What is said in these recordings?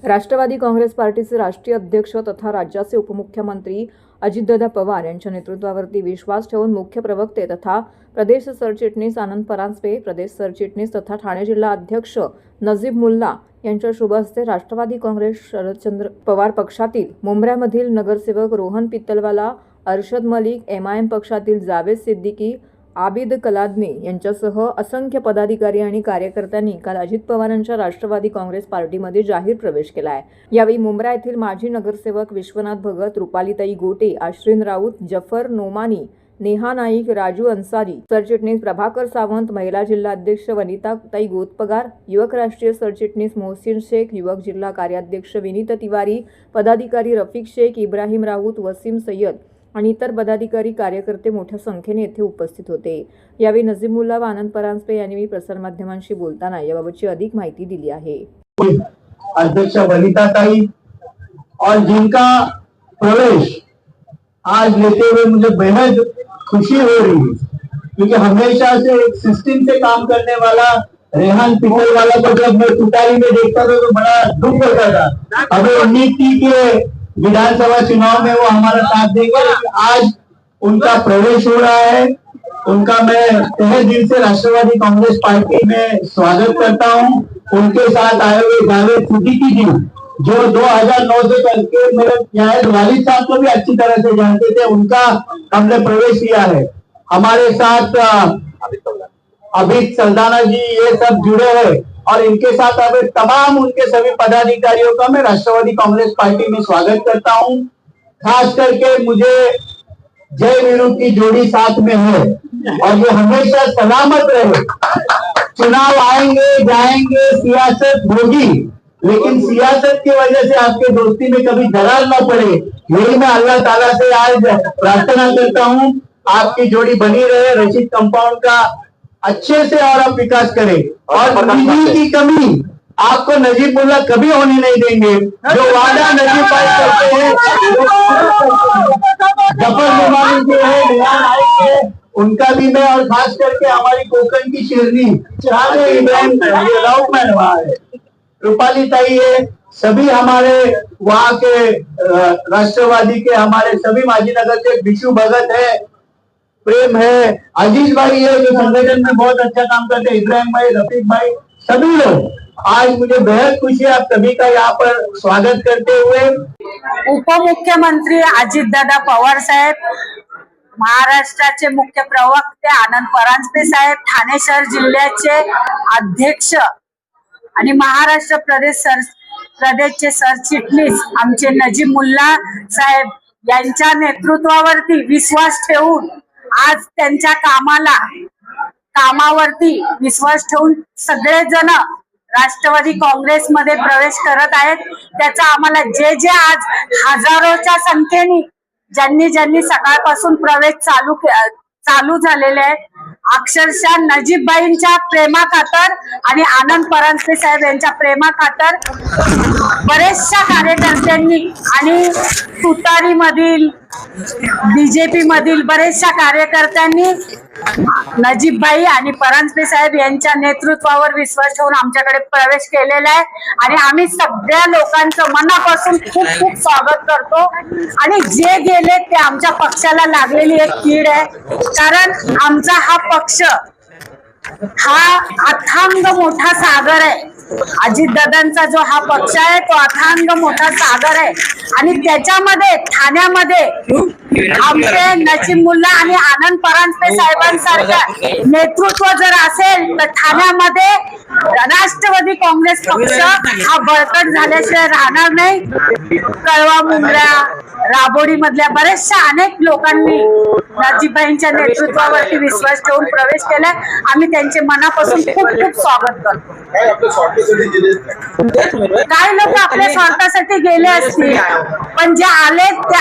राष्ट्रवादी काँग्रेस पार्टीचे राष्ट्रीय अध्यक्ष तथा राज्याचे उपमुख्यमंत्री अजितदादा पवार यांच्या नेतृत्वावरती विश्वास ठेवून मुख्य प्रवक्ते तथा प्रदेश सरचिटणीस आनंद परांजपे, प्रदेश सरचिटणीस तथा ठाणे जिल्हा अध्यक्ष नजीब मुल्ला यांच्या शुभ हस्ते राष्ट्रवादी काँग्रेस शरदचंद्र पवार पक्षातील मुंब्र्यामधील नगरसेवक रोहन पित्तलवाला, अरशद मलिक, MIM पक्षातील जावेद सिद्दीकी, आबिद कलादने यांच्यासह असंख्य पदाधिकारी आणि कार्यकर्त्यांनी काल अजित पवारांच्या राष्ट्रवादी काँग्रेस पार्टीमध्ये जाहीर प्रवेश केला आहे। यावेळी मुंब्रा येथील माजी नगरसेवक विश्वनाथ भगत, रुपालीताई गोटे, आश्रिन राऊत, जफर नोमानी, नेहा नाईक, राजू अन्सारी, सरचिटणीस प्रभाकर सावंत, महिला जिल्हा अध्यक्ष वनिताताई गोतपगार, युवक राष्ट्रीय सरचिटणीस मोहसिन शेख, युवक जिल्हा कार्याध्यक्ष विनीत तिवारी, पदाधिकारी रफिक शेख, इब्राहिम राऊत, वसीम सय्यद आणि इतर पदाधिकारी कार्यकर्ते मोठ्या संख्येने येथे उपस्थित होते। यावेळी नजीब मुल्ला व आनंद परांजपे यांनी प्रसारमाध्यमांशी बोलताना याबाबतची अधिक माहिती दिली आहे। अध्यक्ष वनिताताई और जिनका प्रवेश आज लेते हुए मुझे बेहद खुशी हो रही है, क्योंकि हमेशा से एक सिस्टम से काम करने वाला रेहान पित्तलवाला को जब मैं तुतारी में देखता था तो बड़ा दुख होता था। हमें उम्मीद थी कि विधानसभा चुनाव में वो हमारा साथ देंगे, आज उनका प्रवेश हो रहा है। उनका मैं तहे दिल से राष्ट्रवादी कांग्रेस पार्टी में स्वागत करता हूं। उनके साथ आए हुए जावेद सिद्दीकी जी, जो 2009 से करके मेरे शायद वालिद साहब को भी अच्छी तरह से जानते थे, उनका हमने प्रवेश किया है। हमारे साथ अभित सल्दाना जी ये सब जुड़े हैं और इनके साथ अब तमाम उनके सभी पदाधिकारियों का मैं राष्ट्रवादी कांग्रेस पार्टी में स्वागत करता हूं। खास करके मुझे जय वीरू की जोड़ी साथ में है और ये हमेशा सलामत रहे। चुनाव आएंगे जाएंगे, सियासत होगी, लेकिन सियासत की वजह से आपके दोस्ती में कभी दरार न पड़े, यही मैं अल्लाह ताला से आज प्रार्थना करता हूं। आपकी जोड़ी बनी रहे, रशीद कंपाउंड का अच्छे से और आप विकास करें और बिजली की कमी आपको नजीब मुल्ला कभी होने नहीं देंगे। जो वादा नजीब भाई करते हैं, जफर नोमानी जो है, नेहा नाइक है, उनका भी मैं, और खास करके हमारी कोकण की शेरनी इब्राहिम राउत में रहा है, रूपालीताई है, सभी हमारे वहाँ के राष्ट्रवादी के हमारे सभी माजी नगर से विशु भगत है, प्रेम है, अजीज भाई है जो संगठन में बहुत अच्छा काम करते हैं, इब्राहिम भाई, रफीक भाई, सभी लोग। आज मुझे बेहद खुशी है आप सभी का यहाँ पर स्वागत करते हुए। उपमुख्यमंत्री अजितदादा पवार साहेब, महाराष्ट्राचे मुख्य प्रवक्ते आनंद परांजपे साहेब, ठाणे शहर जिल्ह्याचे अध्यक्ष आणि महाराष्ट्र प्रदेशचे सरचिटणीस आमचे नजीब मुल्ला साहेब यांच्या नेतृत्वावरती विश्वास ठेवून आज त्यांच्या कामावरती विश्वास ठेवून सगळेजण राष्ट्रवादी काँग्रेसमध्ये प्रवेश करत आहेत। त्याचा आम्हाला जे आज हजारोच्या संख्येने ज्यांनी सकाळपासून प्रवेश चालू झालेले आहेत, अक्षरशः नजीबबाईंच्या प्रेमाखातर आणि आनंद परांजपे साहेब यांच्या प्रेमाखातर बरेचशा कार्यकर्त्यांनी आणि तुतारी मधील BJP मधील बरेचशा कार्यकर्त्यांनी नजीबबाई आणि परांजपे साहेब यांच्या नेतृत्वावर विश्वास ठेवून आमच्याकडे प्रवेश केलेला आहे आणि आम्ही सगळ्या लोकांचं मनापासून खूप स्वागत करतो। आणि जे गेले ते आमच्या पक्षाला लागलेली एक कीड आहे, कारण आमचा हा पक्ष हा अथांग मोठा सागर आहे। अजितदादांचा जो हा पक्ष आहे तो अथांग मोठा सागर आहे आणि त्याच्यामध्ये ठाण्यामध्ये आमचे नजीब मुल्ला आणि आनंद परांजपे साहेबांसारखं नेतृत्व जर असेल तर ठाण्यामध्ये राष्ट्रवादी काँग्रेस पक्ष हा बळकट झाल्याशिवाय राहणार नाही। कळवा, मुंब्रा, राबोडी मधल्या बरेचशा अनेक लोकांनी नजीबबाईंच्या नेतृत्वावरती विश्वास ठेवून प्रवेश केला। आम्ही त्यांचे मनापासून खूप स्वागत करतो। काही लोक आपल्या स्वार्थासाठी गेले असतील, पण जे आले ते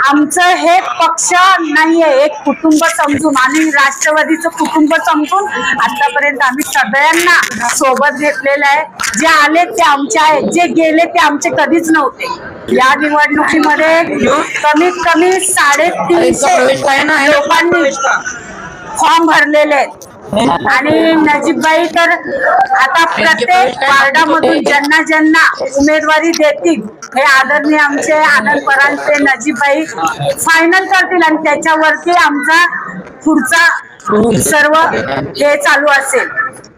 आमचं हे पक्ष नाहीये, एक कुटुंब समजून आणि राष्ट्रवादीचं कुटुंब समजून आतापर्यंत आम्ही सगळ्यांना सोबत घेतलेलं आहे। जे आले ते आमचे आहेत, जे गेले ते आमचे कधीच नव्हते। या निवडणुकीमध्ये कमीत कमी 350 लोकांनी फॉर्म भरलेले आहेत आणि नजीबबाई तर आता प्रत्येक वार्डामधून ज्यांना ज्यांना उमेदवारी देतील हे आदरणीय आमचे आनंद परांजपे नजीबबाई फायनल करतील आणि त्याच्यावरती आमचा पुढचा सर्व हे चालू असेल.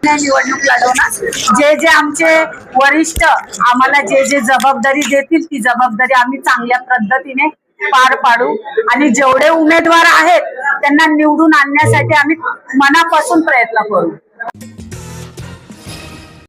निवडणूक लढवणार जे जे आमचे वरिष्ठ आम्हाला जे जे जबाबदारी देतील ती जबाबदारी आम्ही चांगल्या पद्धतीने पार पाडू आणि जेवढे उमेदवार आहेत त्यांना निवडून आणण्यासाठी आम्ही मनापासून प्रयत्न करू.